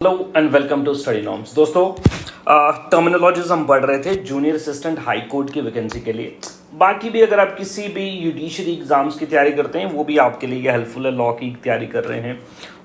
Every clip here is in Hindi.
Hello and welcome to Study Norms. दोस्तों टर्मिनोलॉजीज हम पढ़ रहे थे जूनियर असिस्टेंट हाई कोर्ट की वैकेंसी के लिए। बाकी भी अगर आप किसी भी जुडिशरी एग्जाम्स की तैयारी करते हैं वो भी आपके लिए हेल्पफुल है। लॉ की तैयारी कर रहे हैं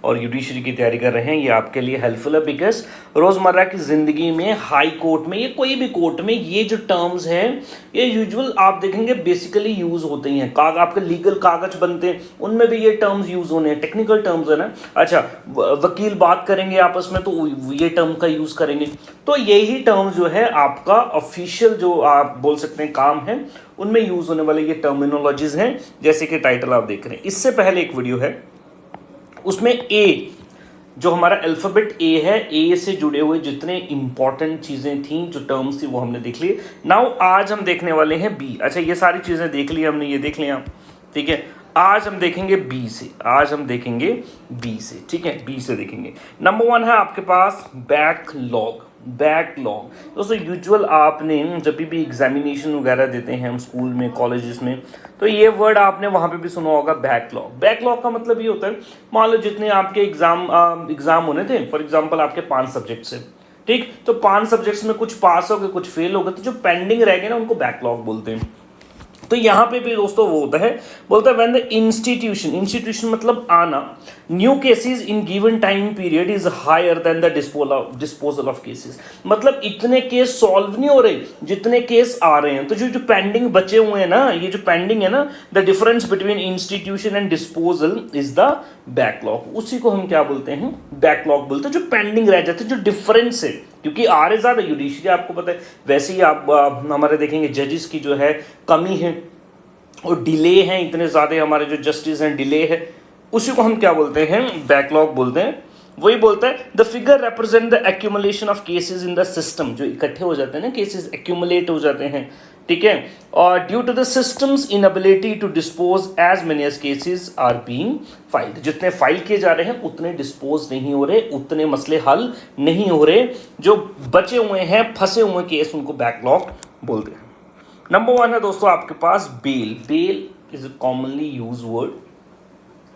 और जुडिशरी की तैयारी कर रहे हैं, ये आपके लिए हेल्पफुल है बिकॉज रोज़मर्रा की ज़िंदगी में हाई कोर्ट में या कोई भी कोर्ट में ये जो टर्म्स हैं ये यूजुअल आप देखेंगे बेसिकली यूज़ होते ही हैं। आपके लीगल कागज बनते हैं उनमें भी ये टर्म्स यूज़ होने हैं, टेक्निकल टर्म्स है ना। अच्छा, वकील बात करेंगे आपस में तो ये टर्म का यूज़ करेंगे। तो यही टर्म जो है आपका ऑफिशियल जो आप बोल सकते हैं काम है उनमें यूज़ होने वाले ये टर्मिनोलॉजीज हैं, जैसे कि टाइटल आप देख रहे हैं। इससे पहले एक वीडियो है उसमें ए जो हमारा अल्फाबेट ए है, ए से जुड़े हुए जितने इंपॉर्टेंट चीज़ें थी जो टर्म्स थी वो हमने देख ली। नाउ आज हम देखने वाले हैं बी। अच्छा, ये सारी चीज़ें देख ली हमने, ये देख लिया, ठीक है। आज हम देखेंगे बी से, आज हम देखेंगे बी से, ठीक है। बी से देखेंगे। नंबर 1 है आपके पास बैकलॉग। बैकलॉग दोस्तों यूजुअल आपने जब भी एग्जामिनेशन वगैरह देते हैं हम स्कूल में कॉलेजेस में तो ये वर्ड आपने वहाँ पे भी सुना होगा बैकलॉग। बैकलॉग का मतलब ये होता है मान लो जितने आपके एग्जाम होने थे, फॉर एग्जांपल आपके 5 सब्जेक्ट्स हैं, ठीक। तो 5 सब्जेक्ट्स में कुछ पास हो गए कुछ फेल हो गए, तो जो पेंडिंग रह गए ना उनको बैकलॉग बोलते हैं। तो यहां पे भी दोस्तों वो होता है, बोलता है व्हेन द इंस्टीट्यूशन मतलब आना new cases in given time period is higher than the disposal of cases. मतलब इतने केस सॉल्व नहीं हो रहे जितने केस आ रहे हैं। तो जो पेंडिंग बचे हुए हैं ना, ये जो पेंडिंग है ना, the difference between institution and disposal is the backlog. उसी को हम क्या बोलते हैं, बैकलॉग बोलते हैं। जो पेंडिंग रह जाते हैं, जो डिफरेंस है, क्योंकि आ रहे ज्यादा जुडिशरी आपको पता है। वैसे ही आप हमारे देखेंगे जजेस की जो है कमी है और डिले हैं इतने ज्यादा, हमारे जो जस्टिस हैं डिले है, उसी को हम क्या बोलते हैं, बैकलॉग बोलते हैं। वही बोलता है the figure represent the accumulation of cases in the system. जो इकट्ठे हो जाते हैं ना, केसेस एक्यूमुलेट हो जाते हैं, ठीक है। और due to the system's inability to dispose as many as cases are being filed. जितने फाइल किए जा रहे हैं उतने डिस्पोज नहीं हो रहे, उतने मसले हल नहीं हो रहे। जो बचे हुए हैं फंसे हुए केस उनको बैकलॉग बोलते हैं। नंबर 1 है दोस्तों आपके पास bail. Bail is a commonly use word.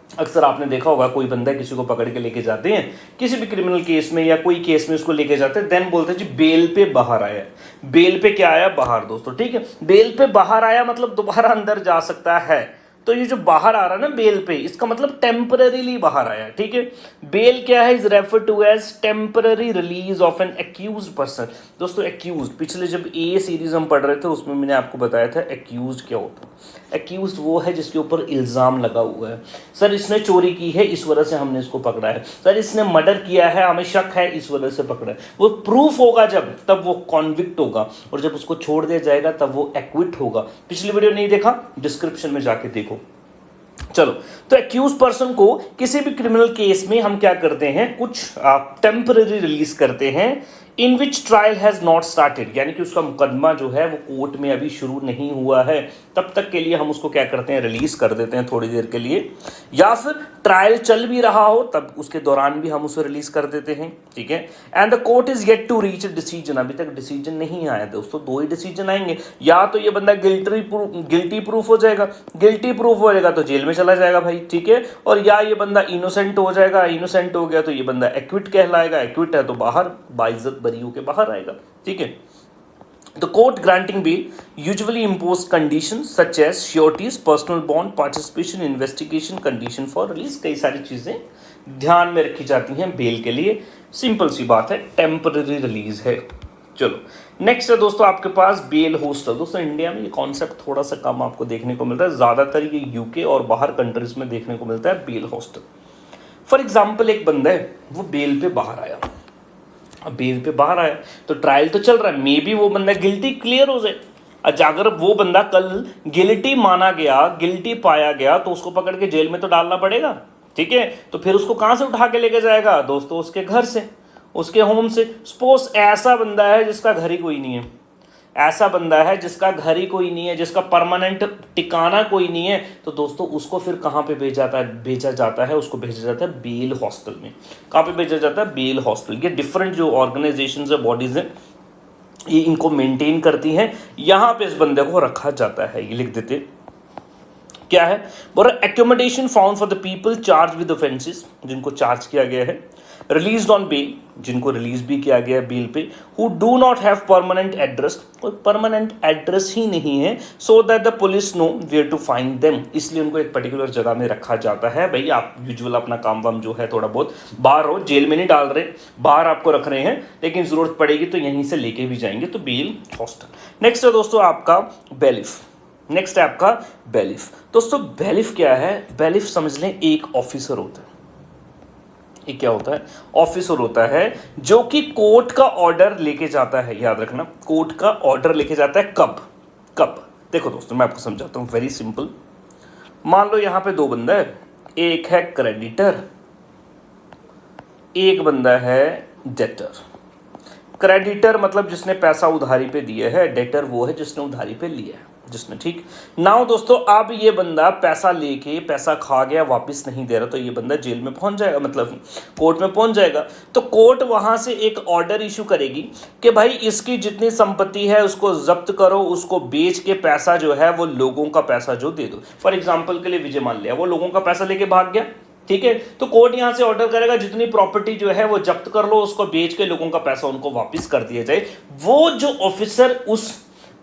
अक्सर आपने देखा होगा कोई बंदा किसी को पकड़ के लेके जाते हैं किसी भी क्रिमिनल केस में या कोई केस में उसको लेके जाते हैं, देन बोलते हैं जी बेल पे बाहर आया। बेल पे क्या आया, बाहर दोस्तों, ठीक है। बेल पे बाहर आया मतलब दोबारा अंदर जा सकता है। तो ये जो बाहर आ रहा है ना बेल पे, इसका मतलब टेम्पररीली बाहर आया, ठीक है। बेल क्या है, is refer to as temporary release of an accused person. दोस्तों एक्यूज्ड, पिछले जब ए सीरीज हम पढ़ रहे थे उसमें मैंने आपको बताया था एक्यूज्ड क्या होता है। एक्यूज्ड वो है जिसके ऊपर इल्जाम लगा हुआ है। सर इसने चोरी की है इस वजह से हमने इसको पकड़ा है, सर इसने मर्डर किया है हमें शक है इस वजह से पकड़ा है। वो प्रूफ होगा जब, तब वो कॉन्विक्ट होगा, और जब उसको छोड़ दिया जाएगा तब वो एक्विट होगा। पिछली वीडियो नहीं देखा, डिस्क्रिप्शन में जाके देखो। चलो, तो एक्यूज पर्सन को किसी भी क्रिमिनल केस में हम क्या करते हैं, कुछ टेम्पररी रिलीज करते हैं इन विच ट्रायल हैज नॉट स्टार्टेड, यानी कि उसका मुकदमा जो है वो कोर्ट में अभी शुरू नहीं हुआ है, तब तक के लिए हम उसको क्या करते हैं, रिलीज कर देते हैं थोड़ी देर के लिए। या फिर ट्रायल चल भी रहा हो तब उसके दौरान भी हम उसे रिलीज कर देते हैं, ठीक है। And the court is yet to reach a decision. अभी तक डिसीजन नहीं आया दोस्तों, 2 ही डिसीजन आएंगे। या तो ये बंदा गिल्टी प्रूफ हो जाएगा, गिल्टी प्रूफ हो जाएगा तो जेल में चला जाएगा भाई, ठीक है। और या ये बंदा इनोसेंट हो जाएगा, इनोसेंट हो गया तो ये बंदा एक्विट कहलाएगा, एक्विट है तो बाहर बाइज्जत बरी होकर बाहर आएगा, ठीक है। The court granting bail usually impose conditions such as sureties, personal bond, participation, investigation, condition for release। कई सारी चीजें ध्यान में रखी जाती हैं बेल के लिए। सिंपल सी बात है, टेम्पररी रिलीज है। चलो नेक्स्ट है दोस्तों आपके पास बेल हॉस्टल। दोस्तों इंडिया में ये कॉन्सेप्ट थोड़ा सा कम आपको देखने को मिलता है, ज्यादातर ये यूके और बाहर कंट्रीज में देखने को मिलता है बेल हॉस्टल। फॉर एग्जाम्पल एक बंदा है वो बेल पे बाहर आया, अब बेल पे बाहर आया तो ट्रायल तो चल रहा है, मे बी वो बंदा गिल्टी क्लियर हो जाए। अच्छा, अगर वो बंदा कल गिल्टी माना गया, गिल्टी पाया गया तो उसको पकड़ के जेल में तो डालना पड़ेगा, ठीक है। तो फिर उसको कहां से उठा के लेके जाएगा दोस्तों, उसके घर से, उसके होम से। सपोज ऐसा बंदा है जिसका घर ही कोई नहीं है, ऐसा बंदा है जिसका घर ही कोई नहीं है, जिसका परमानेंट ठिकाना कोई नहीं है, तो दोस्तों उसको फिर कहां पे भेजा जाता है, उसको भेजा जाता है बेल हॉस्टल में। कहां पे भेजा जाता है, बेल हॉस्टल। ये डिफरेंट जो ऑर्गेनाइजेशंस है, बॉडीज हैं, ये इनको मेंटेन करती हैं। यहां पे इस बंदे को रखा जाता है, ये लिख देते क्या है, बोला accommodation found for the people charge with offences, जिनको चार्ज किया गया है रिलीज ऑन बेल, जिनको रिलीज भी किया गया बेल पे, who do not have permanent address, कोई परमानेंट एड्रेस ही नहीं है, so that the police know where to find them, इसलिए उनको एक पर्टिकुलर जगह में रखा जाता है। भाई आप यूजुअल अपना काम वाम जो है थोड़ा बहुत बाहर हो, जेल में नहीं डाल रहे, बाहर आपको रख रहे हैं, लेकिन जरूरत पड़ेगी तो यहीं से लेके भी जाएंगे, तो बेल हॉस्टल। नेक्स्ट है दोस्तों आपका बेलिफ। नेक्स्ट है आपका बेलिफ। दोस्तों बेलिफ क्या है? बेलिफ समझ लें एक ऑफिसर होता है। ये क्या होता है? ऑफिसर होता है जो कि कोर्ट का ऑर्डर लेके जाता है। याद रखना, कोर्ट का ऑर्डर लेके जाता है। कब कब? देखो दोस्तों मैं आपको समझाता हूं, वेरी सिंपल। मान लो यहां पे दो बंदा है, एक है क्रेडिटर, एक बंदा है डेटर। क्रेडिटर मतलब जिसने पैसा उधारी पे दिया है, डेटर वो है जिसने उधारी पे लिया है, जिसने, ठीक। नाउ दोस्तों अब ये बंदा पैसा लेके पैसा खा गया, वापस नहीं दे रहा, तो ये बंदा जेल में पहुंच जाएगा, मतलब कोर्ट में पहुंच जाएगा। तो कोर्ट वहां से एक ऑर्डर इशू करेगी कि भाई इसकी जितनी संपत्ति है उसको जब्त करो, उसको बेच के पैसा जो है वो लोगों का पैसा जो दे दो। फॉर एग्जाम्पल के लिए विजय मान लिया वो लोगों का पैसा लेके भाग गया, ठीक है, तो कोर्ट यहां से ऑर्डर करेगा जितनी प्रॉपर्टी जो है वो जब्त कर लो, उसको बेच के लोगों का पैसा उनको वापस कर दिया जाए। वो जो ऑफिसर उस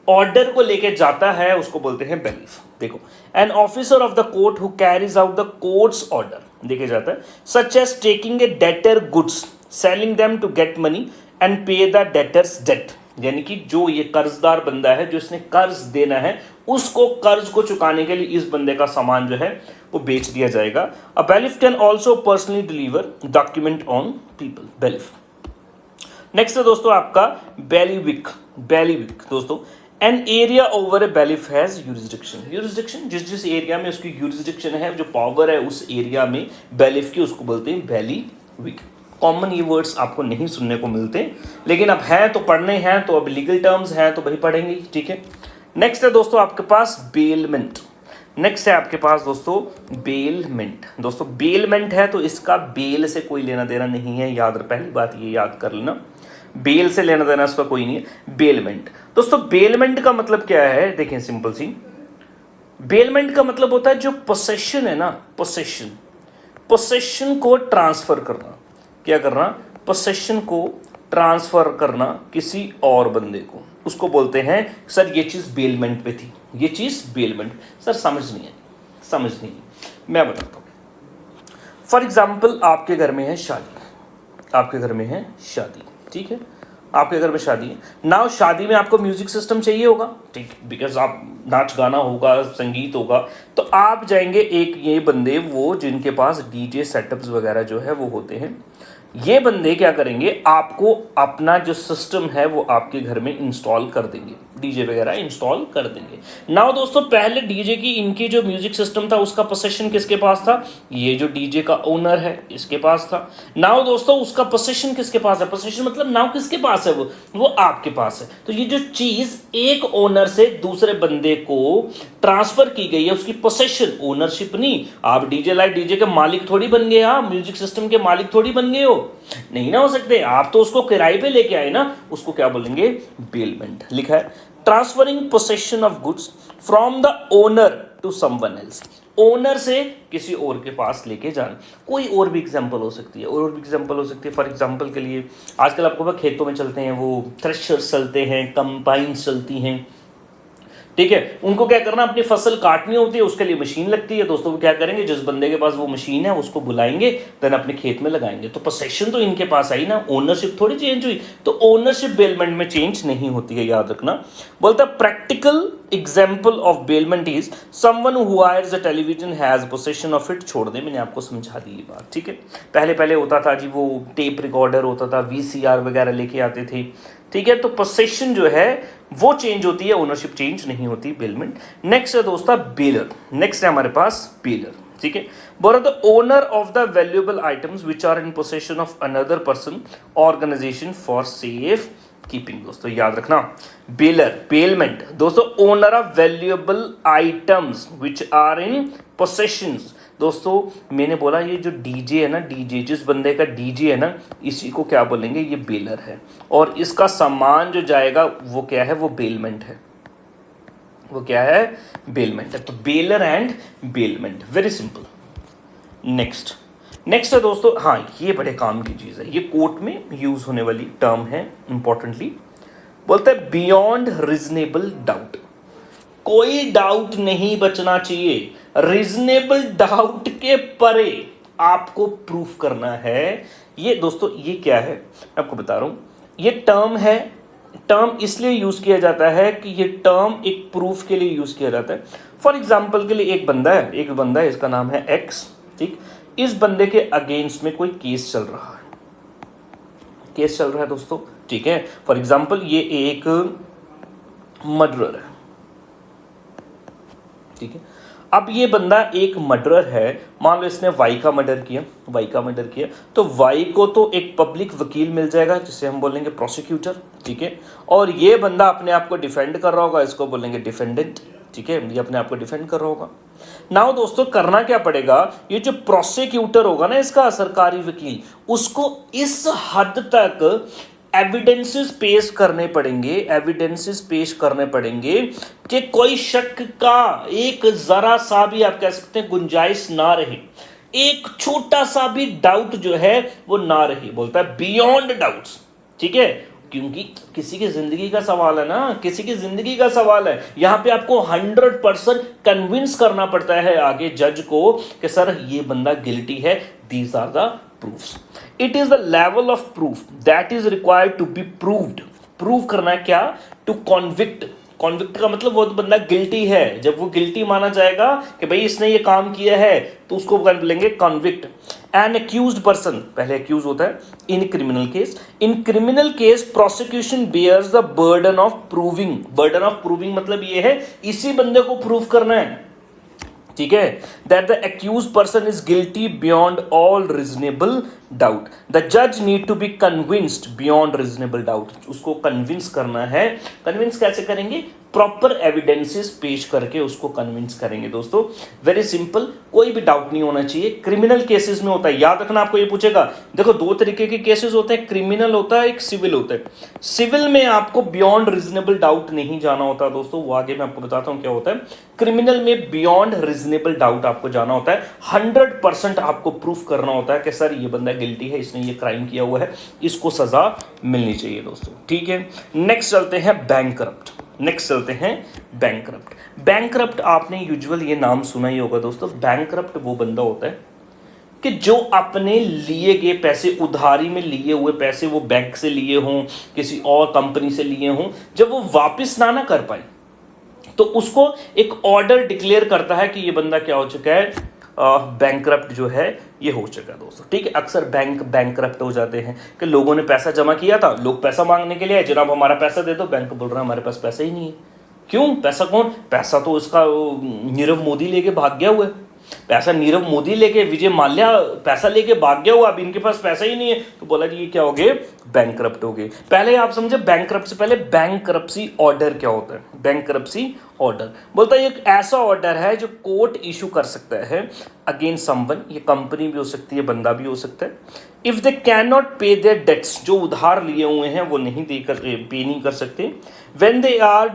ऑर्डर को लेके जाता है उसको बोलते हैं बेलिफ। देखो, an officer of the court who carries out the court's order लेके जाता है, such as taking a debtor goods, selling them to get money and pay the debtor's debt. यानी कि जो ये कर्जदार बंदा है, जो इसने कर्ज देना है, उसको कर्ज को चुकाने के लिए इस बंदे का सामान जो है वो बेच दिया जाएगा। A bailiff can also personally deliver document on people. Bailiff. Next है दोस्तों आपका बेलिविक। बेलिविक दोस्तों, an area over a bailiff has jurisdiction. Jurisdiction जिस जिस एरिया में उसकी यूरिसडिक्शन है, जो पावर है उस एरिया में बेलिफ की, उसको बोलते हैं बेलिविक। कॉमन ये वर्ड्स आपको नहीं सुनने को मिलते, लेकिन अब है तो पढ़ने हैं, तो अब लीगल टर्म्स हैं तो भाई पढ़ेंगे, ठीक है। नेक्स्ट है दोस्तों आपके पास बेलमेंट। नेक्स्ट है आपके पास दोस्तों बेलमेंट। दोस्तों बेलमेंट है तो इसका बेल से कोई लेना देना नहीं है, याद, पहली बात ये याद कर लेना, बेल से लेना देना इसका कोई नहीं है। बेलमेंट दोस्तों, बेलमेंट का मतलब क्या है? देखें सिंपल सी, बेलमेंट का मतलब होता है जो पोसेशन है ना, पोसेशन, पोसेशन को ट्रांसफर करना। क्या करना? पोसेशन को ट्रांसफर करना किसी और बंदे को, उसको बोलते हैं सर ये चीज बेलमेंट पे थी, ये चीज बेलमेंट। सर समझ नहीं है, समझ नहीं है, मैं बताता हूं। फॉर एग्जाम्पल आपके घर में है शादी, आपके घर में है शादी, ठीक है, आपके घर में शादी है। नाउ शादी में आपको म्यूजिक सिस्टम चाहिए होगा, ठीक, बिकॉज आप नाच गाना होगा, संगीत होगा, तो आप जाएंगे एक ये बंदे वो जिनके पास डीजे सेटअप्स वगैरह जो है वो होते हैं, ये बंदे क्या करेंगे, आपको अपना जो सिस्टम है वो आपके घर में इंस्टॉल कर देंगे, डीजे वगैरह इंस्टॉल कर देंगे। नाउ दोस्तों पहले डीजे की, इनकी जो म्यूजिक सिस्टम था उसका पोसेशन किसके पास था? ये जो डीजे का ओनर है इसके पास था। नाउ दोस्तों उसका पोसेशन किसके पास है? पोसेशन मतलब नाउ किसके पास है? वो आपके पास है। तो ये जो चीज एक ओनर से दूसरे बंदे को ट्रांसफर की गई है, उसकी पोसेशन, ओनरशिप नहीं। आप डीजे लाइट डीजे के मालिक थोड़ी बन गए, आप म्यूजिक सिस्टम के मालिक थोड़ी बन गए हो, नहीं ना हो सकते, आप तो उसको किराए पे लेके आए ना, उसको क्या बोलेंगे? बेलमेंट। लिखा है transferring possession of goods from the owner to someone else, owner से किसी और के पास लेके जाना। कोई और भी एग्जांपल हो सकती है, और भी एग्जांपल हो सकती है। फॉर एग्जांपल के लिए आजकल आपको पता खेतों में चलते हैं वो थ्रेशर्स चलते हैं, कंबाइन्स चलती हैं, ठीक है, उनको क्या करना, अपनी फसल काटनी होती है, उसके लिए मशीन लगती है। दोस्तों वो क्या करेंगे, जिस बंदे के पास वो मशीन है उसको बुलाएंगे, देन अपने खेत में लगाएंगे। तो पोसेशन तो इनके पास आई ना, ओनरशिप थोड़ी चेंज हुई। तो ओनरशिप बेलमेंट में चेंज नहीं होती है, याद रखना। बोलता practical example of bailment is someone who hires a television has possession of it. छोड़ दे, मैंने आपको समझा दी ये बात, ठीक है। पहले पहले होता था जी, वो टेप रिकॉर्डर होता था, वीसीआर वगैरह लेके आते थे, ठीक है। तो पोसेशन जो है वो चेंज होती है, ओनरशिप चेंज नहीं होती, बेलमेंट। नेक्स्ट है दोस्तों बेलर। नेक्स्ट है हमारे पास बेलर, ठीक है। बोला the owner of the valuable items which are in possession of another person organisation for safe keeping. दोस्तों याद रखना, बेलर, बेलमेंट दोस्तों, owner of valuable items which are in possessions. दोस्तों मैंने बोला ये जो डीजे है ना, डीजे, जिस बंदे का डीजे है ना, इसी को क्या बोलेंगे, ये बेलर है। और इसका सामान जो जाएगा वो क्या है, वो बेलमेंट है, वो क्या है, बेलमेंट है। तो baler and bailment, very simple. Next next है दोस्तों, हाँ ये बड़े काम की चीज़ है, ये कोर्ट में यूज होने वाली टर्म है इंपॉर्टेंटली। बोलते हैं बियॉन्ड रीजनेबल डाउट, कोई डाउट नहीं बचना चाहिए, रीजनेबल डाउट के परे आपको प्रूफ करना है। ये दोस्तों ये क्या है मैं आपको बता रहा हूं, ये टर्म है, टर्म इसलिए यूज किया जाता है कि ये टर्म एक प्रूफ के लिए यूज किया जाता है। फॉर एग्जाम्पल के लिए एक बंदा है, इसका नाम है एक्स, ठीक। इस बंदे के अगेंस्ट में कोई केस चल रहा है दोस्तों, ठीक है। फॉर एग्जाम्पल ये एक मर्डरर है, ठीक है। अब ये बंदा एक मर्डरर है, मान लो इसने वाई का मर्डर किया, तो वाई को तो एक पब्लिक वकील मिल जाएगा जिसे हम बोलेंगे प्रोसिक्यूटर, ठीक है। और ये बंदा अपने आप को डिफेंड कर रहा होगा, इसको बोलेंगे डिफेंडेंट, ठीक है। ये अपने आप को डिफेंड कर रहा होगा। नाउ दोस्तों करना क्या पड़ेगा, ये जो प्रोसिक्यूटर होगा ना, इसका सरकारी वकील, उसको इस हद तक एविडेंसेस पेश करने पड़ेंगे कि कोई शक का एक जरा सा भी आप कह सकते हैं गुंजाइश ना रहे, एक छोटा सा भी डाउट जो है वो ना रहे। बोलता है बियॉन्ड डाउट्स, ठीक है, क्योंकि किसी की जिंदगी का सवाल है ना, यहां पे आपको 100% कन्विंस करना पड़ता है आगे जज को कि सर ये बंदा गिल्टी है, these are the proofs. It is the level of proof that is required to be proved. Prove करना क्या, टू कॉन्विक्ट का मतलब वो बंदा गिल्टी है, जब वो गिल्टी माना जाएगा कि भाई इसने ये काम किया है तो उसको बोलेंगे कॉन्विक्ट। एन एक्यूज्ड पर्सन, पहले एक्यूज होता है in criminal case prosecution bears the burden of proving मतलब ये है इसी बंदे को प्रूव करना है, ठीक है, that the accused person is guilty beyond all reasonable doubt. The जज need to be convinced beyond reasonable doubt, उसको कन्विंस करना है। कन्विंस कैसे करेंगे, प्रॉपर एविडेंसेस पेश करके उसको कन्विंस करेंगे। दोस्तों वेरी सिंपल, कोई भी डाउट नहीं होना चाहिए। क्रिमिनल केसेस में होता है, याद रखना, आपको ये पूछेगा, देखो दो तरीके के केसेस होते हैं, क्रिमिनल होता है, एक सिविल होता है। सिविल में आपको बियॉन्ड रीजनेबल डाउट नहीं जाना होता दोस्तों, वो आगे मैं आपको बताता हूं क्या होता है। क्रिमिनल में बियॉन्ड रीजनेबल डाउट आपको जाना होता है, 100% आपको प्रूफ करना होता है कि सर ये बंदा गिल्टी है, इसने ये क्राइम किया हुआ है, इसको सजा मिलनी चाहिए दोस्तों, ठीक है। नेक्स्ट चलते हैं बैंकरप्ट। आपने यूजुअल ये नाम सुना ही होगा दोस्तों। बैंकरप्ट वो बंदा होता है कि जो अपने लिए गए पैसे, उधारी में लिए हुए पैसे, वो बैंक से लिए हों, किसी और कंपनी से लिए हों, जब वो वापस ना कर पाए तो उसको एक ऑर्डर डिक्लेयर करता है कि ये बंदा क्या हो चुका है, बैंकरप्ट जो है ये हो चुका है दोस्तों, ठीक है। अक्सर बैंक बैंकरप्ट हो जाते हैं कि लोगों ने पैसा जमा किया था, लोग पैसा मांगने के लिए, जनाब हमारा पैसा दे दो, बैंक बोल रहा है हमारे पास पैसा ही नहीं है। क्यों, पैसा तो उसका नीरव मोदी लेके भाग गया हुआ है, पैसा नीरव मोदी लेके, विजय माल्या पैसा लेके भाग गया हुआ, अब इनके पास पैसा ही नहीं है। तो बोला जी ये क्या हो गए, बैंकरप्ट हो गए। पहले आप समझे बैंकरप्ट से पहले बैंकरप्सी ऑर्डर क्या होता है। बैंकरप्सी ऑर्डर बोलता है एक ऐसा ऑर्डर है जो कोर्ट इशू कर सकता है अगेंस्ट समवन, ये कंपनी भी हो सकती है, बंदा भी हो सकता है। इफ दे कैन नॉट पे देयर डेट्स, जो उधार लिए हुए हैं वो नहीं पे नहीं कर सकते। When they are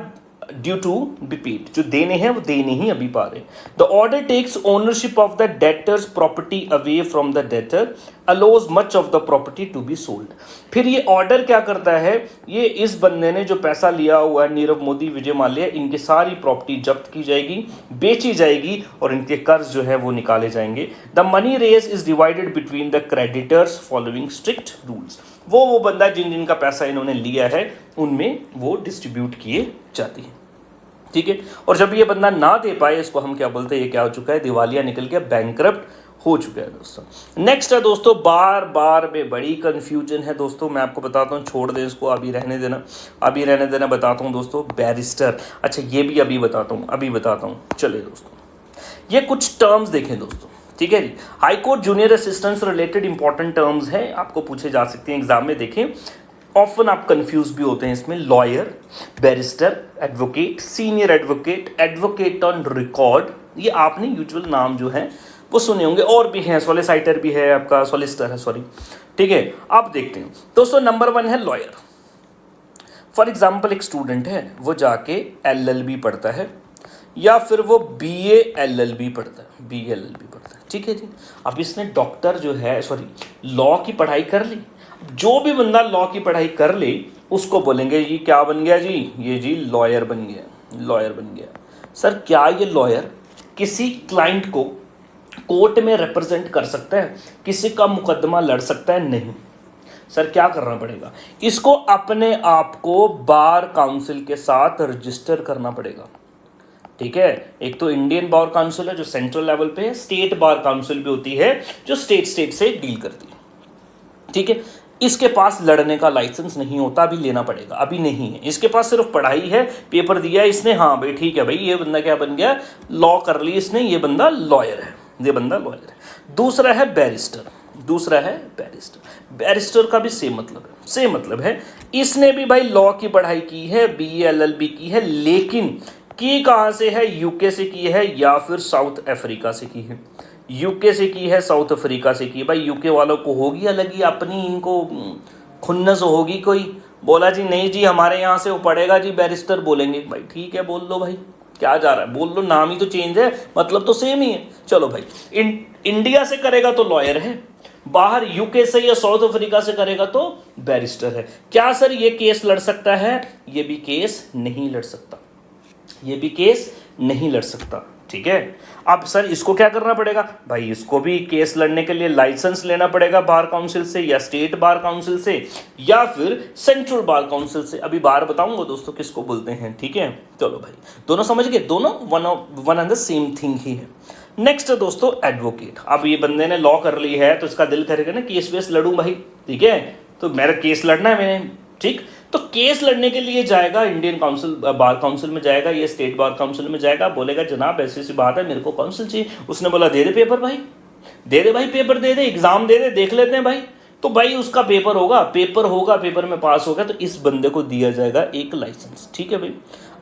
due to be paid, जो देने हैं वो दे नहीं अभी पा रहे। The order takes ownership of the debtor's property away from the debtor, allows much of the property to be sold. फिर ये ऑर्डर क्या करता है, ये इस बंदे ने जो पैसा लिया हुआ है, नीरव मोदी, विजय माल्या, इनकी सारी प्रॉपर्टी जब्त की जाएगी, बेची जाएगी और इनके कर्ज जो है वो निकाले जाएंगे। The money raise is divided between the creditors following strict rules. वो बंदा जिनका पैसा इन्होंने लिया है उनमें वो डिस्ट्रीब्यूट किए जाती है, ठीक है। और जब ये बंदा ना दे पाए, इसको हम क्या बोलते हैं, ये क्या हो चुका है, दिवालिया निकल गया, बैंकरप्ट हो चुका है दोस्तों। नेक्स्ट है दोस्तों, बार में बड़ी कंफ्यूजन है दोस्तों, मैं आपको बताता हूँ, छोड़ दें इसको, अभी रहने देना बताता हूँ दोस्तों। बैरिस्टर, अच्छा ये भी अभी बताता हूँ। चलिए दोस्तों, ये कुछ टर्म्स देखें दोस्तों, ठीक है जी। हाई कोर्ट जूनियर असिस्टेंट से रिलेटेड इंपॉर्टेंट टर्म्स हैं, आपको पूछे जा सकते हैं एग्जाम में, देखें। ऑफन आप कंफ्यूज भी होते हैं इसमें। Lawyer, barrister, advocate, senior advocate, advocate on record, ये आपने यूजुअल नाम जो है वो सुने होंगे। और भी हैं, सॉलिसिटर भी है आपका, सॉलिसिटर है सॉरी, ठीक है। आप देखते हैं दोस्तों, नंबर 1 है लॉयर। फॉर एग्जाम्पल एक स्टूडेंट है, वो जाके LLB पढ़ता है या फिर वो BA LLB पढ़ता है, BA LLB पढ़ता है, ठीक है जी। अब इसने डॉक्टर जो है लॉ की पढ़ाई कर ली। जो भी बंदा लॉ की पढ़ाई कर ले उसको बोलेंगे ये क्या बन गया जी, ये जी लॉयर बन गया, लॉयर बन गया। सर क्या ये लॉयर किसी क्लाइंट को कोर्ट में रिप्रेजेंट कर सकता है, किसी का मुकदमा लड़ सकता है? नहीं। सर क्या करना पड़ेगा, इसको अपने आप को बार काउंसिल के साथ रजिस्टर करना पड़ेगा, ठीक है। एक तो इंडियन बार काउंसिल है जो सेंट्रल लेवल पे है, स्टेट बार काउंसिल भी होती है जो स्टेट से डील करती है, ठीक है। इसके पास लड़ने का लाइसेंस नहीं होता, अभी लेना पड़ेगा, अभी नहीं है। इसके पास सिर्फ पढ़ाई है, पेपर दिया इसने, हाँ भाई ठीक है भाई ये बंदा क्या बन गया, लॉ कर ली इसने, ये बंदा लॉयर है, ये बंदा लॉयर है। दूसरा है बैरिस्टर, दूसरा है बैरिस्टर। बैरिस्टर का भी सेम मतलब है, सेम मतलब है। इसने भी भाई लॉ की पढ़ाई की है, BA LLB की है, लेकिन की कहाँ से है, यूके से की है या फिर साउथ अफ्रीका से की है। यूके से की है, साउथ अफ्रीका से की है। भाई यूके वालों को होगी अलग ही अपनी, इनको खुन्नस होगी कोई, बोला जी नहीं जी हमारे यहाँ से वो पढ़ेगा जी बैरिस्टर, बोलेंगे भाई ठीक है बोल लो भाई, क्या जा रहा है, बोल लो, नाम ही तो चेंज है, मतलब तो सेम ही है। चलो भाई इंडिया से करेगा तो लॉयर है, बाहर यूके से या साउथ अफ्रीका से करेगा तो बैरिस्टर है। क्या सर ये केस लड़ सकता है? ये भी केस नहीं लड़ सकता, ये भी केस नहीं लड़ सकता, ठीक है। अब सर इसको क्या करना पड़ेगा? भाई इसको भी केस लड़ने के लिए लाइसेंस लेना पड़ेगा बार काउंसिल से या स्टेट बार काउंसिल से या फिर सेंट्रल बार काउंसिल से। अभी बार बताऊंगा दोस्तों किसको बोलते हैं, ठीक है। चलो भाई दोनों समझ गए, दोनों one and the same thing he है। नेक्स्ट है दोस्तों एडवोकेट। अब ये बंदे ने लॉ कर ली है तो इसका दिल करेगा ना केस वेस लड़ूं भाई, ठीक है, तो मेरा केस लड़ना है मैंने, ठीक। तो केस लड़ने के लिए जाएगा इंडियन काउंसिल बार काउंसिल में जाएगा, ये स्टेट बार काउंसिल में जाएगा, बोलेगा जनाब ऐसी ऐसी बात है, मेरे को काउंसिल चाहिए। उसने बोला दे दे पेपर भाई, दे दे भाई पेपर, दे दे एग्जाम, दे दे, देख लेते हैं भाई। तो भाई उसका पेपर होगा, पेपर में पास होगा तो इस बंदे को दिया जाएगा एक लाइसेंस, ठीक है भाई।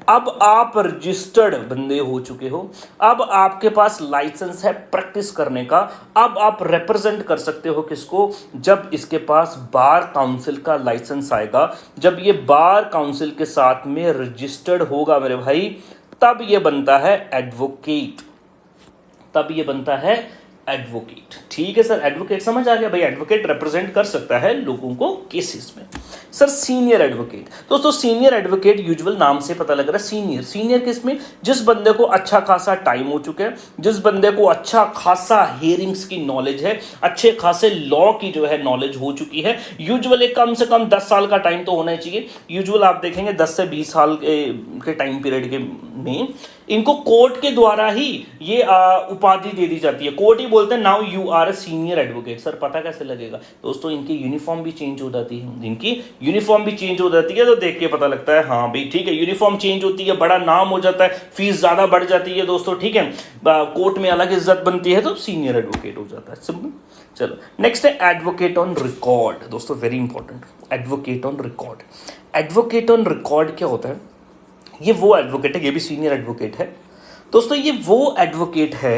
अब आप रजिस्टर्ड बंदे हो चुके हो, अब आपके पास लाइसेंस है प्रैक्टिस करने का, अब आप रिप्रेजेंट कर सकते हो किसको, जब इसके पास बार काउंसिल का लाइसेंस आएगा, जब ये बार काउंसिल के साथ में रजिस्टर्ड होगा मेरे भाई, तब ये बनता है एडवोकेट, तब ये बनता है एडवोकेट, ठीक है सर। एडवोकेट समझ आ गया भाई, एडवोकेट रिप्रेजेंट कर सकता है लोगों को केसेस में। सर सीनियर एडवोकेट, दोस्तों सीनियर एडवोकेट यूजुअल नाम से पता लग रहा है सीनियर, सीनियर किसमें, जिस बंदे को अच्छा खासा टाइम हो चुका है, जिस बंदे को अच्छा खासा हियरिंग्स की नॉलेज है, अच्छे खासे लॉ की जो है नॉलेज हो चुकी है। यूजुअली कम से कम 10 साल का टाइम तो होना चाहिए। यूजुअल आप देखेंगे 10 से 20 साल के टाइम पीरियड के में इनको कोर्ट के द्वारा ही ये उपाधि दे दी जाती है। कोर्ट ही बोलते हैं now you are a senior advocate. Sir पता कैसे लगेगा दोस्तों, इनकी यूनिफॉर्म भी चेंज हो जाती है, इनकी यूनिफॉर्म भी चेंज हो जाती है, तो देख के पता लगता है हाँ भाई ठीक है, यूनिफॉर्म चेंज होती है, बड़ा नाम हो जाता है, फीस ज्यादा बढ़ जाती है दोस्तों, ठीक है, कोर्ट में अलग इज्जत बनती है, तो सीनियर एडवोकेट हो जाता है, सिंपल। चलो नेक्स्ट है एडवोकेट ऑन रिकॉर्ड। दोस्तों very important, advocate on record. Advocate on record क्या होता है? ये वो एडवोकेट है, ये भी सीनियर एडवोकेट है दोस्तों, ये वो एडवोकेट है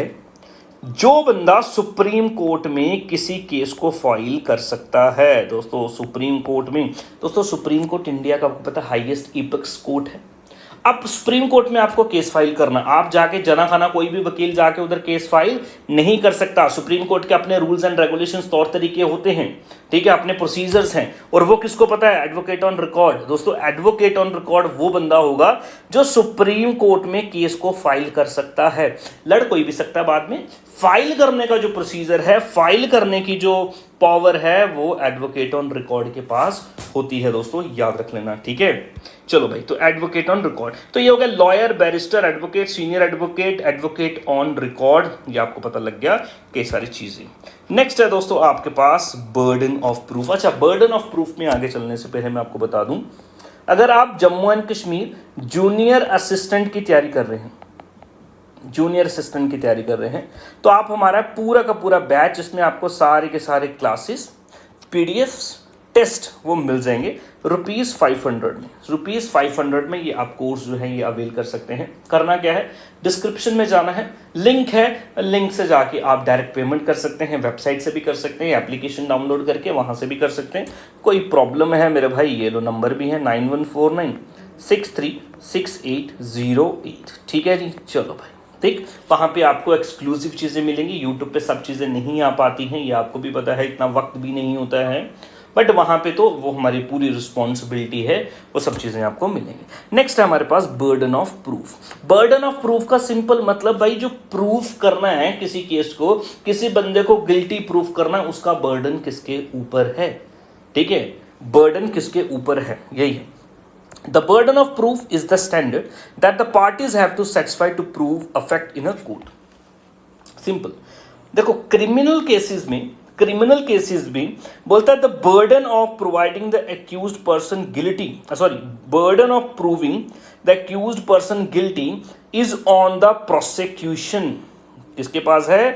जो बंदा सुप्रीम कोर्ट में किसी केस को फाइल कर सकता है। दोस्तों सुप्रीम कोर्ट में, दोस्तों सुप्रीम कोर्ट इंडिया का आपको पता है हाईएस्ट एपेक्स कोर्ट है। अब सुप्रीम कोर्ट में आपको केस फाइल करना, आप जाके जना खाना कोई भी वकील जाके उधर केस फाइल नहीं कर सकता। सुप्रीम कोर्ट के अपने रूल्स एंड रेगुलेशंस, तौर तरीके होते हैं, ठीक है, अपने प्रोसीजर्स हैं, और वो किसको पता है? Advocate on record. दोस्तों एडवोकेट ऑन रिकॉर्ड वो बंदा होगा जो सुप्रीम कोर्ट में केस को फाइल कर सकता है। लड़ कोई भी सकता है बाद में, फाइल करने का जो प्रोसीजर है, फाइल करने की जो पावर है, वो एडवोकेट ऑन रिकॉर्ड के पास होती है दोस्तों, याद रख लेना, ठीक है। चलो भाई, तो एडवोकेट ऑन रिकॉर्ड, तो ये हो गया lawyer, barrister, advocate, senior advocate, advocate on record, ये आपको पता लग गया कई सारी चीजें। नेक्स्ट है दोस्तों आपके पास बर्डन ऑफ प्रूफ। अच्छा, बर्डन ऑफ प्रूफ में आगे चलने से पहले मैं आपको बता दूं, अगर आप Jammu and Kashmir junior assistant की तैयारी कर रहे हैं, जूनियर असिस्टेंट की तैयारी कर रहे हैं, तो आप हमारा पूरा का पूरा बैच, जिसमें आपको सारे के सारे क्लासेस, पीडीएफ्स, टेस्ट वो मिल जाएंगे ₹500 में। ₹500 में ये आप कोर्स जो है ये अवेल कर सकते हैं। करना क्या है, डिस्क्रिप्शन में जाना है, लिंक है, लिंक से जाके आप डायरेक्ट पेमेंट कर सकते हैं, वेबसाइट से भी कर सकते हैं, एप्लीकेशन डाउनलोड करके वहाँ से भी कर सकते हैं। कोई प्रॉब्लम है मेरे भाई, ये लो नंबर भी है 9149 636808। ठीक है जी, चलो भाई ठीक। वहाँ पे आपको एक्सक्लूसिव चीज़ें मिलेंगी, यूट्यूब पे सब चीज़ें नहीं आ पाती हैं, ये आपको भी पता है, इतना वक्त भी नहीं होता है, बट वहाँ पे तो वो हमारी पूरी रिस्पॉन्सिबिलिटी है, वो सब चीज़ें आपको मिलेंगी। नेक्स्ट है हमारे पास burden of proof. Burden of proof का सिंपल मतलब भाई जो प्रूफ करना है किसी केस को, किसी बंदे को गिल्टी प्रूफ करना है, उसका बर्डन किसके ऊपर है। ठीक है, बर्डन किसके ऊपर है, यही है। The burden of proof is the standard that the parties have to satisfy to prove a fact in a court. Simple. देखो क्रिमिनल केसेस में बोलता है the burden of providing the accused person guilty, burden of proving the accused person guilty is on the prosecution. किसके पास है?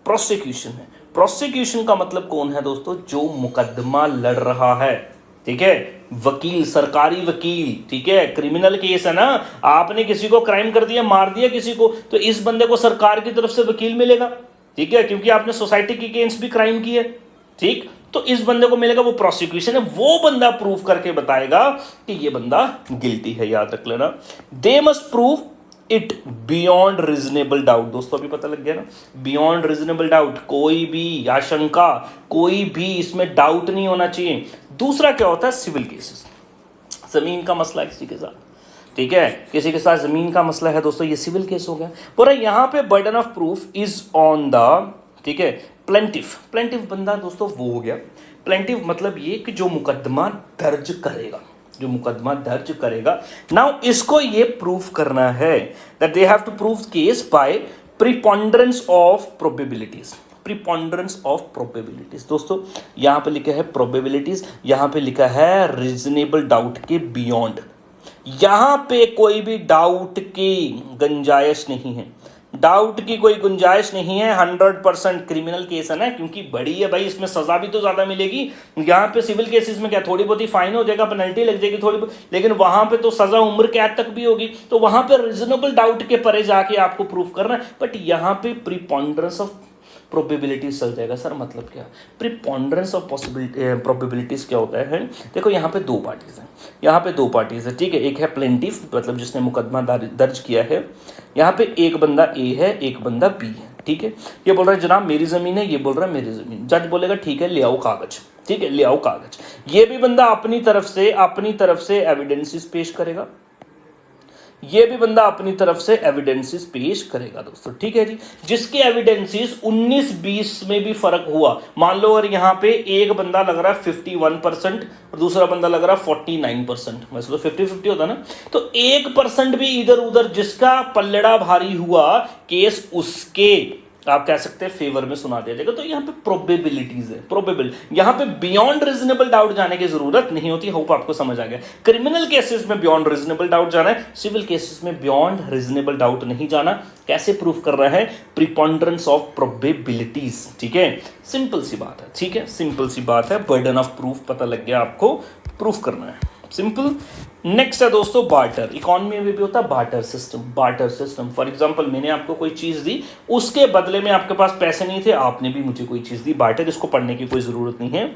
प्रोसिक्यूशन है। प्रोसिक्यूशन का मतलब कौन है दोस्तों? जो मुकदमा लड़ रहा है। ठीक है, वकील, सरकारी वकील। ठीक है, क्रिमिनल केस है ना, आपने किसी को क्राइम कर दिया, मार दिया किसी को, तो इस बंदे को सरकार की तरफ से वकील मिलेगा। ठीक है, क्योंकि आपने सोसाइटी के अगेंस्ट भी क्राइम किया। ठीक, तो इस बंदे को मिलेगा, वो प्रोसिक्यूशन है, वो बंदा प्रूफ करके बताएगा कि ये बंदा गिल्टी है। याद रख लेना, they must prove it beyond reasonable doubt. दोस्तों अभी पता लग गया ना, बियॉन्ड रीजनेबल डाउट, कोई भी आशंका, कोई भी इसमें डाउट नहीं होना चाहिए। दूसरा क्या होता है? सिविल केसेस, जमीन का मसला है किसी के साथ। ठीक है, किसी के साथ जमीन का मसला है दोस्तों, ये सिविल केस हो गया। पूरा यहाँ पे burden of proof is on the, ठीक है, प्लेंटिफ। प्लेंटिफ बंदा दोस्तों वो हो गया, प्लेंटिफ मतलब ये कि जो मुकदमा दर्ज करेगा, जो मुकदमा दर्ज करेगा। नाउ इसको ये प्रूफ करना है that they have to prove case by preponderance of probabilities. Preponderance of probabilities दोस्तों यहां पे लिखा है प्रोबेबिलिटीज, यहां पे लिखा है रीजनेबल डाउट के बियॉन्ड। यहां पे कोई भी डाउट की गुंजाइश नहीं है, डाउट की कोई गुंजाइश नहीं है। 100% क्रिमिनल केस है ना, क्योंकि बड़ी है भाई, इसमें सजा भी तो ज्यादा मिलेगी। यहाँ पे सिविल केसेस में क्या, थोड़ी बहुत ही फाइन हो जाएगा, पेनल्टी लग जाएगी थोड़ी बहुत, लेकिन वहां पे तो सजा उम्र कैद तक भी होगी। तो वहां पे रीजनेबल डाउट के परे जाके आपको प्रूफ करना है, बट यहाँ पे प्रीपोंडरेंस ऑफ प्रोबेबिलिटीज चल जाएगा। सर मतलब क्या? प्रीपोंडरेंस ऑफ प्रोबेबिलिटीज क्या होता है? देखो यहाँ पे दो पार्टीज हैं, यहाँ पे दो पार्टीज है। ठीक है, एक है प्लेंटिफ मतलब जिसने मुकदमा दर्ज किया है, यहाँ पे एक बंदा ए है, एक बंदा बी है। ठीक है, ये बोल रहा है जनाब मेरी जमीन है, ये बोल रहा है मेरी जमीन। जज बोलेगा ठीक है ले आओ कागज। ठीक है, ले आओ कागज। ये भी बंदा अपनी तरफ से एविडेंसेस पेश करेगा, ये भी बंदा अपनी तरफ से एविडेंसेस पेश करेगा दोस्तों। ठीक है जी, जिसके एविडेंसेस 19-20 में भी फर्क हुआ, मान लो अगर यहाँ पे एक बंदा लग रहा है 51% और दूसरा बंदा लग रहा है 49%, वैसे तो 50-50 होता ना, तो 1% भी इधर उधर जिसका पल्लड़ा भारी हुआ केस, उसके आप कह सकते हैं फेवर में सुना दिया जाएगा। तो यहाँ पे प्रोबेबिलिटीज है, प्रोबेबल। यहाँ पे बियॉन्ड रीजनेबल डाउट जाने की जरूरत नहीं होती। होप आपको समझ आ गया। क्रिमिनल केसेस में बियॉन्ड रीजनेबल डाउट जाना है, सिविल केसेस में बियॉन्ड रीजनेबल डाउट नहीं जाना। कैसे प्रूफ कर रहा है? Preponderance of probabilities. ठीक है, सिंपल सी बात है। ठीक है, सिंपल सी बात है। बर्डन ऑफ प्रूफ पता लग गया आपको, प्रूफ करना है, सिंपल। नेक्स्ट है दोस्तों बार्टर। इकोनॉमी में भी होता है barter system. Barter system for example, मैंने आपको कोई चीज दी, उसके बदले में आपके पास पैसे नहीं थे, आपने भी मुझे कोई चीज दी। बार्टर, इसको पढ़ने की कोई जरूरत नहीं है।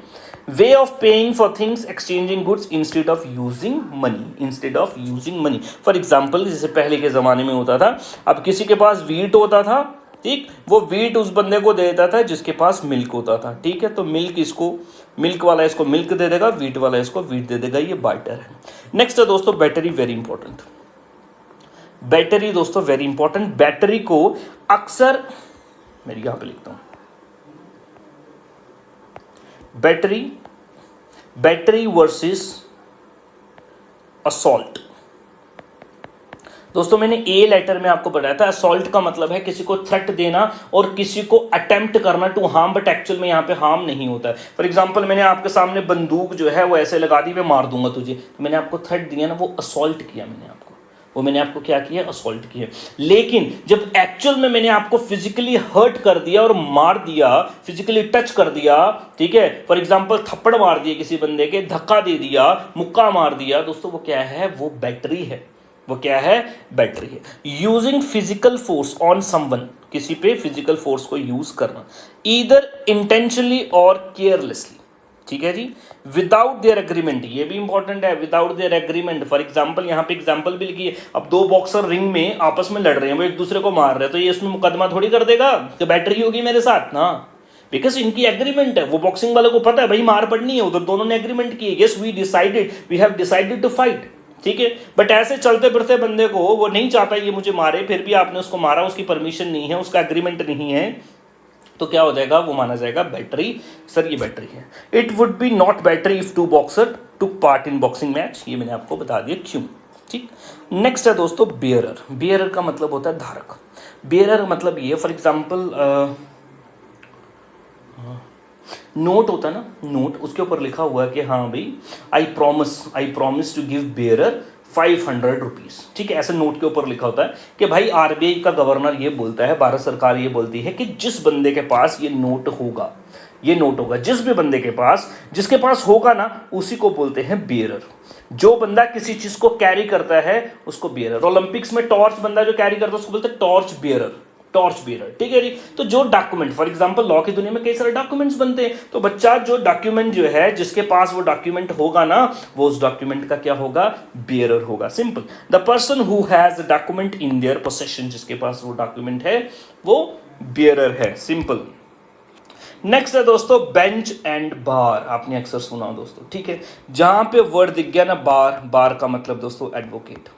Way of paying for things, exchanging goods instead of using money, instead of using money. For example, जैसे पहले के जमाने में होता था, अब किसी के पास वीट होता था, ठीक, वो वीट उस बंदे को दे देता था जिसके पास मिल्क होता था। ठीक है, तो मिल्क वाला इसको मिल्क दे देगा, वीट वाला इसको वीट दे देगा, ये बार्टर है। नेक्स्ट है दोस्तों बैटरी, वेरी इंपॉर्टेंट। बैटरी दोस्तों वेरी इंपॉर्टेंट। बैटरी को अक्सर, मैं यहां पे लिखता हूं, बैटरी वर्सेस असॉल्ट। दोस्तों मैंने ए लेटर में आपको बताया था, असॉल्ट का मतलब है किसी को थ्रेट देना और किसी को अटेम्प्ट करना टू हार्म, बट एक्चुअल में यहाँ पे हार्म नहीं होता है। फॉर एग्जांपल, मैंने आपके सामने बंदूक जो है वो ऐसे लगा दी, मैं मार दूंगा तुझे, तो मैंने आपको थ्रेट दिया ना, वो असॉल्ट किया मैंने आपको, वो मैंने आपको क्या किया? असॉल्ट किया। लेकिन जब एक्चुअल में मैंने आपको फिजिकली हर्ट कर दिया और मार दिया, फिजिकली टच कर दिया, ठीक है, फॉर एग्जांपल थप्पड़ मार दिए किसी बंदे के, धक्का दे दिया, मुक्का मार दिया, दोस्तों वो क्या है? वो बैटरी है। वो क्या है? बैटरी है। Using physical force on someone, किसी पे फिजिकल फोर्स को यूज करना, ईदर इंटेंशनली और केयरलेसली। ठीक है जी, विदाउट देयर एग्रीमेंट, ये भी इंपॉर्टेंट है, without their agreement. For example यहाँ पे एग्जांपल भी लिखी है, अब दो बॉक्सर रिंग में आपस में लड़ रहे हैं, वो एक दूसरे को मार रहे हैं, तो ये इसमें मुकदमा थोड़ी कर देगा कि बैटरी होगी मेरे साथ ना, बिकॉज इनकी एग्रीमेंट है, वो बॉक्सिंग वाले को पता है भाई मार पड़नी है, उधर दोनों ने एग्रीमेंट की है, yes we have decided to fight, ठीक है। बट ऐसे चलते फिरते बंदे को वो नहीं चाहता ये मुझे मारे, फिर भी आपने उसको मारा, उसकी परमिशन नहीं है, उसका एग्रीमेंट नहीं है, तो क्या हो जाएगा, वो माना जाएगा बैटरी। सर ये बैटरी है। It would be not battery if two boxer took part in boxing match, ये मैंने आपको बता दिया क्यों, ठीक। नेक्स्ट है दोस्तों बियरर। बियरर का मतलब होता है धारक। बियरर मतलब ये, फॉर एग्जाम्पल नोट होता है ना, नोट, उसके ऊपर लिखा हुआ है कि हाँ भाई I promise to give bearer 500 rupees, ठीक है। ऐसे नोट के ऊपर लिखा होता है कि भाई आरबीआई का गवर्नर ये बोलता है, भारत सरकार ये बोलती है कि जिस बंदे के पास ये नोट होगा, जिस भी बंदे के पास, जिसके पास होगा ना, उसी को बोलते हैं बियरर। जो बंदा किसी चीज को कैरी करता है उसको बियरर। ओलंपिक्स में टॉर्च बंदा जो कैरी करता है उसको बोलते हैं टॉर्च बियरर, ठीक है जी। तो जो डॉक्यूमेंट, फॉर एग्जांपल लॉ की दुनिया में कई सारे डॉक्यूमेंट्स बनते हैं, तो बच्चा जो डॉक्यूमेंट जो है, जिसके पास वो डॉक्यूमेंट होगा ना, वो उस डॉक्यूमेंट का क्या होगा, बियरर होगा। Simple, the person who has the document in their possession, जिसके पास वो डॉक्यूमेंट है वो बियरर है, सिंपल। नेक्स्ट है दोस्तों बेंच एंड बार, आपने अक्सर सुना हो दोस्तों, ठीक है। जहां पे वर्ड दिख गया ना बार, बार का मतलब दोस्तों एडवोकेट।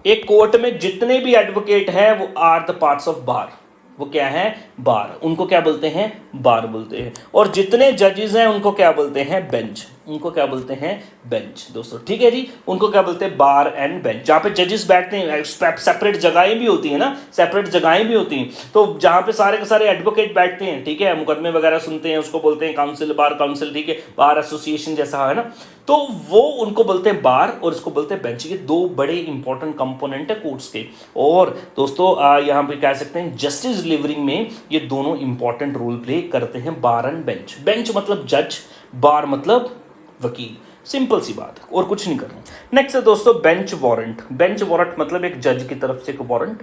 एक कोर्ट में जितने भी एडवोकेट हैं वो are the parts of bar, वो क्या है, बार, उनको क्या बोलते हैं, बार बोलते हैं। और जितने जजेस हैं उनको क्या बोलते हैं, बेंच, उनको क्या बोलते हैं, बेंच दोस्तों, ठीक है जी। उनको क्या बोलते हैं, बार एंड बेंच। जहाँ पे जजेस बैठते हैं, सेपरेट जगहें भी होती है ना, सेपरेट जगहें भी होती हैं, तो जहाँ पे सारे के सारे एडवोकेट बैठते हैं, ठीक है, मुकदमे वगैरह सुनते हैं, उसको बोलते हैं काउंसिल, बार काउंसिल, ठीक है, बार एसोसिएशन जैसा है ना, तो वो उनको बोलते हैं बार और इसको बोलते हैं बेंच। ये दो बड़े इंपॉर्टेंट कंपोनेंट है कोर्ट्स के। और दोस्तों यहाँ पे कह सकते हैं जस्टिस डिलीवरिंग में ये दोनों इंपॉर्टेंट रोल प्ले करते हैं, बार एंड बेंच। बेंच मतलब जज, बार मतलब वकील, सिंपल सी बात, और कुछ नहीं करना। नेक्स्ट है दोस्तों बेंच वारंट। बेंच वारंट मतलब एक जज की तरफ से एक वारंट,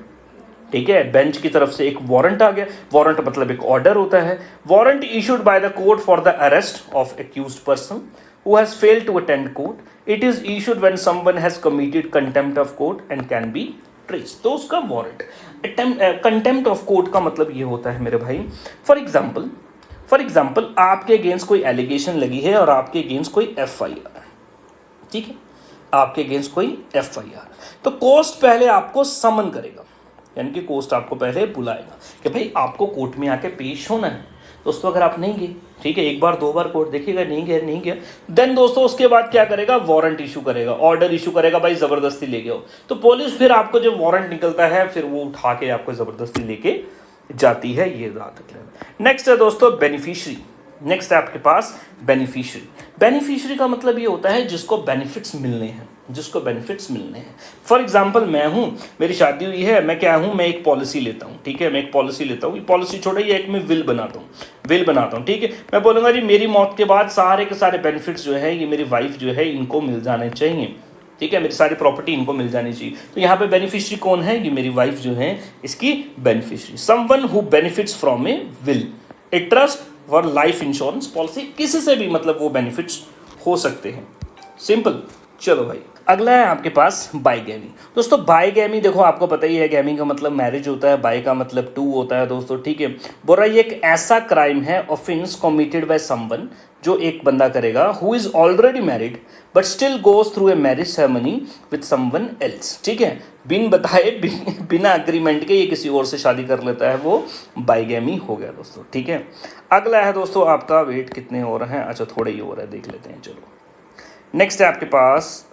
ठीक है, बेंच की तरफ से एक वारंट आ गया। वारंट मतलब एक ऑर्डर होता है। Warrant issued by the court for the arrest of accused person who has failed to attend court. It is issued when someone has committed contempt of court and can be traced. तो उसका वारंट। कंटेम्प्ट ऑफ कोर्ट का मतलब ये होता है मेरे भाई, फॉर एग्जाम्पल आपके अगेंस्ट कोई एलिगेशन लगी है और आपके अगेंस्ट कोई एफआईआर है, ठीक है, आपके अगेंस्ट कोई एफआईआर, तो कोर्ट पहले आपको समन करेगा, यानी कि कोर्ट आपको पहले बुलाएगा कि भाई आपको कोर्ट में आके पेश होना है। दोस्तों अगर आप नहीं गए, ठीक है, एक बार दो बार कोर्ट देखिएगा, नहीं गया, देन दोस्तों उसके बाद क्या करेगा, वारंट इशू करेगा, ऑर्डर इशू करेगा, भाई जबरदस्ती लेके आओ। तो पुलिस फिर आपको जो वारंट निकलता है फिर वो उठा के आपको जबरदस्ती लेके जाती है, ये याद रख लेना। नेक्स्ट है दोस्तों बेनिफिशियरी। नेक्स्ट है आपके पास बेनिफिशियरी। बेनिफिशियरी का मतलब ये होता है जिसको बेनिफिट्स मिलने हैं, जिसको बेनिफिट्स मिलने हैं। फॉर एग्जांपल मैं हूं, मेरी शादी हुई है, मैं क्या हूं, मैं एक पॉलिसी लेता हूं, ठीक है, मैं एक पॉलिसी लेता हूं, पॉलिसी छोड़िए, एक मैं विल बनाता हूं, ठीक है। मैं बोलूंगा जी मेरी मौत के बाद सारे के सारे बेनिफिट्स जो है ये मेरी वाइफ जो है इनको मिल जाने चाहिए, ठीक है, मेरी सारी प्रॉपर्टी इनको मिल जानी चाहिए। तो यहाँ पे बेनिफिशियरी कौन है, ये मेरी वाइफ जो है इसकी beneficiary. Someone who benefits from A will, a trust for life insurance policy, किसी से भी मतलब वो बेनिफिट्स हो सकते हैं, सिंपल। चलो भाई अगला है आपके पास बाइगैमी। दोस्तों बाइगैमी देखो आपको पता ही है, गैमी का मतलब मैरिज होता है, बाई का मतलब टू होता है दोस्तों, ठीक है। बोल रहा है ये एक ऐसा क्राइम है, ऑफेंस कमिटेड बाय समवन, जो एक बंदा करेगा who is already married but still goes through a marriage ceremony with someone else, ठीक है, बिन बताए बिना एग्रीमेंट के ये किसी और से शादी कर लेता है, वो बाइगैमी हो गया दोस्तों, ठीक है। अगला है दोस्तों आपका, वेट कितने हो रहे हैं, अच्छा थोड़े ही हो रहा है, देख लेते हैं, चलो। नेक्स्ट है आपके पास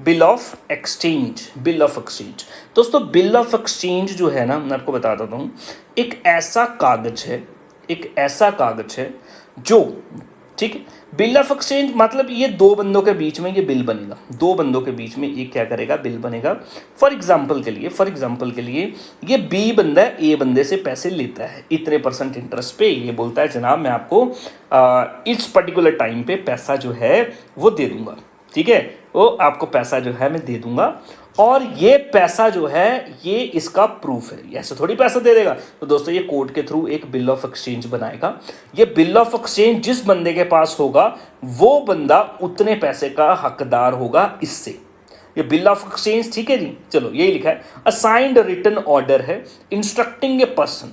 bill of exchange. Bill of exchange दोस्तों, बिल ऑफ एक्सचेंज जो है ना, मैं आपको बता देता हूँ, एक ऐसा कागज है जो, ठीक है, बिल ऑफ एक्सचेंज मतलब ये दो बंदों के बीच में ये बिल बनेगा, दो बंदों के बीच में एक क्या करेगा, बिल बनेगा। फॉर एग्जाम्पल के लिए ये बी बंदा ए बंदे से पैसे लेता है इतने % इंटरेस्ट पे, ये बोलता है जनाब मैं आपको इस पर्टिकुलर टाइम पे पैसा जो है वो दे दूंगा, ठीक है, वो आपको पैसा जो है मैं दे दूंगा। और ये पैसा जो है ये इसका प्रूफ है, ऐसे थोड़ी पैसा दे देगा। तो दोस्तों ये कोर्ट के थ्रू एक बिल ऑफ एक्सचेंज बनाएगा। ये बिल ऑफ एक्सचेंज जिस बंदे के पास होगा वो बंदा उतने पैसे का हकदार होगा इससे। ये बिल ऑफ एक्सचेंज, ठीक है जी, चलो यही लिखा है। असाइंड रिटन ऑर्डर है इंस्ट्रक्टिंग ए पर्सन,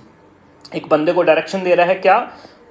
एक बंदे को डायरेक्शन दे रहा है क्या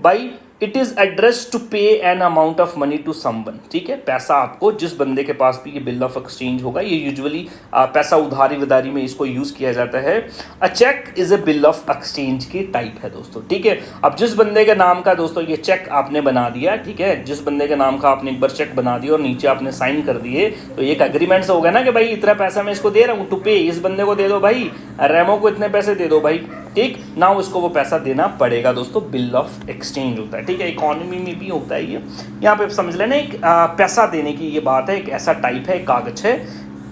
भाई, it is address to pay an amount of money to someone, ठीक है। पैसा आपको जिस बंदे के पास भी ये बिल ऑफ एक्सचेंज होगा, ये यूजुअली पैसा उधारी विदारी में इसको यूज किया जाता है। A cheque is a bill of exchange की टाइप है दोस्तों, ठीक है। अब जिस बंदे के नाम का दोस्तों ये चेक आपने बना दिया, ठीक है, जिस बंदे के नाम का आपने एक बार चेक बना दिया और नीचे आपने साइन कर दिए, तो एक अग्रीमेंट हो गया ना कि भाई इतना पैसा मैं इसको दे रहा हूँ टू पे, इस बंदे को दे दो भाई, रेमो को इतने पैसे दे दो भाई, ठीक ना, उसको वो पैसा देना पड़ेगा दोस्तों। बिल ऑफ एक्सचेंज होता है, ठीक है, इकोनॉमी में भी होता है ये। यहाँ पे समझ लेना एक पैसा देने की ये बात है, एक ऐसा टाइप है, एक कागज है,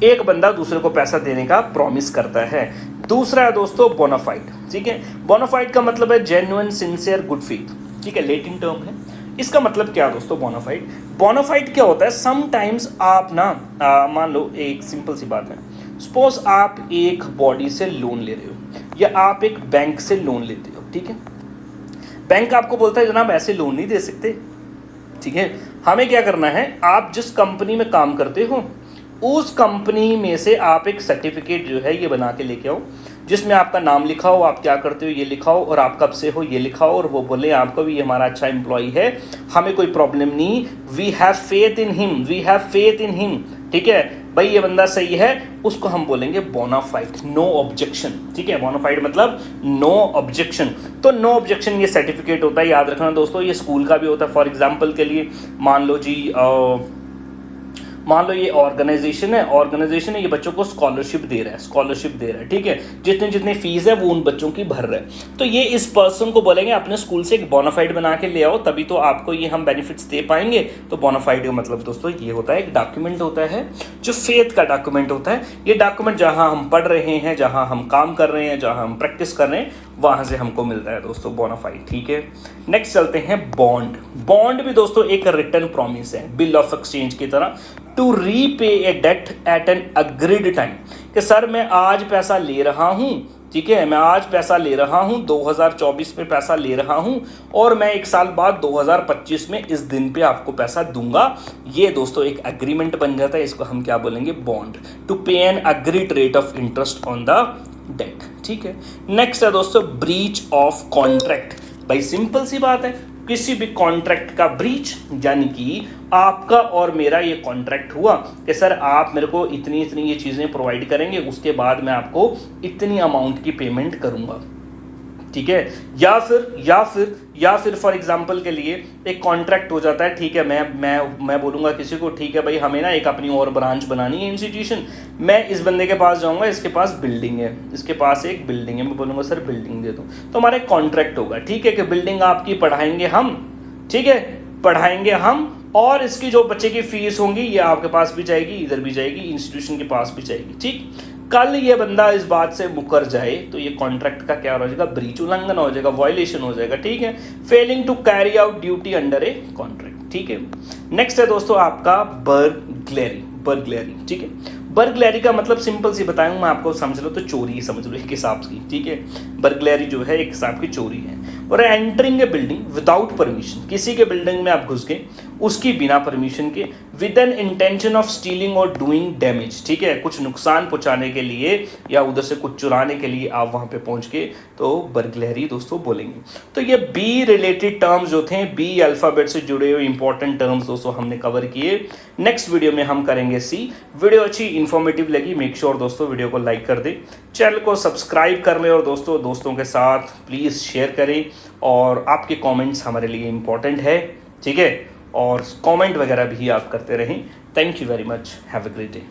एक बंदा दूसरे को पैसा देने का प्रॉमिस करता है। दूसरा है दोस्तों बोनाफाइड, ठीक है। बोनाफाइड का मतलब है जेन्युइन सिंसियर गुड फेथ, ठीक है, लैटिन टर्म है। इसका मतलब क्या है दोस्तों बोनाफाइड? बोनाफाइड क्या होता है, समटाइम्स आप ना मान लो एक सिंपल सी बात है, सपोज आप एक बॉडी से लोन ले रहे हो या आप एक बैंक से लोन लेते हो, ठीक है। बैंक आपको बोलता है जनाब ऐसे लोन नहीं दे सकते, ठीक है। हमें क्या करना है, आप जिस कंपनी में काम करते हो उस कंपनी में से आप एक सर्टिफिकेट जो है ये बना के लेके आओ, जिसमें आपका नाम लिखा हो, आप क्या करते हो ये लिखा हो, और आप कब से हो ये लिखा हो, और वो बोले आपको भी ये हमारा अच्छा एम्प्लॉय है, हमें कोई प्रॉब्लम नहीं, we have faith in him, we have faith in him, ठीक है भाई ये बंदा सही है, उसको हम बोलेंगे बोनाफाइड, नो ऑब्जेक्शन, ठीक है। बोनाफाइड मतलब नो ऑब्जेक्शन। तो नो ऑब्जेक्शन ये सर्टिफिकेट होता है, याद रखना दोस्तों। ये स्कूल का भी होता है, फॉर एग्जांपल के लिए मान लो जी मान लो ये ऑर्गेनाइजेशन है, ये बच्चों को स्कॉलरशिप दे रहा है, ठीक है, जितने जितने फीस है वो उन बच्चों की भर रहा है। तो ये इस पर्सन को बोलेंगे अपने स्कूल से एक बोनाफाइड बना के ले आओ, तभी तो आपको ये हम बेनिफिट्स दे पाएंगे। तो बोनाफाइड का मतलब दोस्तों ये होता है, एक डॉक्यूमेंट होता है जो फेथ का डॉक्यूमेंट होता है। ये डॉक्यूमेंट जहाँ हम पढ़ रहे हैं, जहाँ हम काम कर रहे हैं, जहाँ हम प्रैक्टिस कर रहे हैं, वहाँ से हमको मिलता है दोस्तों बोनाफाइड, ठीक है। नेक्स्ट चलते हैं बॉन्ड। बॉन्ड भी दोस्तों एक रिटर्न प्रॉमिस है, बिल ऑफ एक्सचेंज की तरह, to repay a debt at an agreed time, कि सर मैं आज पैसा ले रहा हूँ, ठीक है, मैं आज पैसा ले रहा हूँ, 2024 में पैसा ले रहा हूँ, और मैं एक साल बाद 2025 में इस दिन पे आपको पैसा दूंगा। ये दोस्तों एक एग्रीमेंट बन जाता है, इसको हम क्या बोलेंगे, bond, to pay an agreed rate of interest on the debt, ठीक है। नेक्स्ट है दोस्तों ब्रीच ऑफ कॉन्ट्रैक्ट। भाई सिंपल सी बात है, किसी भी कॉन्ट्रैक्ट का ब्रीच, यानी कि आपका और मेरा ये कॉन्ट्रैक्ट हुआ कि सर आप मेरे को इतनी इतनी ये चीज़ें प्रोवाइड करेंगे, उसके बाद मैं आपको इतनी अमाउंट की पेमेंट करूंगा, ठीक है। या फिर फॉर एग्जांपल के लिए एक कॉन्ट्रैक्ट हो जाता है, ठीक है, मैं बोलूँगा किसी को, ठीक है भाई हमें ना एक अपनी और ब्रांच बनानी है इंस्टीट्यूशन, मैं इस बंदे के पास जाऊँगा, इसके पास बिल्डिंग है, इसके पास एक बिल्डिंग है, मैं बोलूँगा सर बिल्डिंग दे दो, तो हमारा एक कॉन्ट्रैक्ट होगा, ठीक है, कि बिल्डिंग आपकी पढ़ाएंगे हम, ठीक है, पढ़ाएंगे हम, और इसकी जो बच्चे की फीस होंगी ये आपके पास भी जाएगी, इधर भी जाएगी, इंस्टीट्यूशन के पास भी जाएगी, ठीक। कल ये बंदा इस बात से मुकर जाए तो ये कॉन्ट्रैक्ट का क्या हो जाएगा, ब्रीच, उल्लंघन हो जाएगा, वायलेशन हो जाएगा, ठीक है, failing to carry out duty under a contract, ठीक है। नेक्स्ट है दोस्तों आपका बर्गलरी, ठीक है। बर्गलरी का मतलब सिंपल सी बताऊं मैं आपको, समझ लो तो चोरी समझ लो एक हिसाब की, ठीक है। बर्गलरी जो है एक हिसाब की चोरी है। और एंटरिंग ए बिल्डिंग विदाउट परमिशन, किसी के बिल्डिंग में आप घुस गए उसकी बिना परमिशन के, with an intention of stealing और डूइंग डैमेज, ठीक है, कुछ नुकसान पहुंचाने के लिए या उधर से कुछ चुराने के लिए आप वहां पे पहुंच गए, तो बर्गलरी दोस्तों बोलेंगे। तो ये बी रिलेटेड टर्म्स जो थे, बी अल्फाबेट से जुड़े हुए इंपॉर्टेंट टर्म्स दोस्तों हमने कवर किए। नेक्स्ट वीडियो में हम करेंगे सी। वीडियो अच्छी इन्फॉर्मेटिव लगी, मेक श्योर दोस्तों वीडियो को लाइक कर दें, चैनल को सब्सक्राइब कर लें, और दोस्तों के साथ प्लीज़ शेयर करें, और आपके कमेंट्स हमारे लिए इम्पॉर्टेंट है, ठीक है, और कमेंट वगैरह भी आप करते रहें। Thank you very much, have a great day.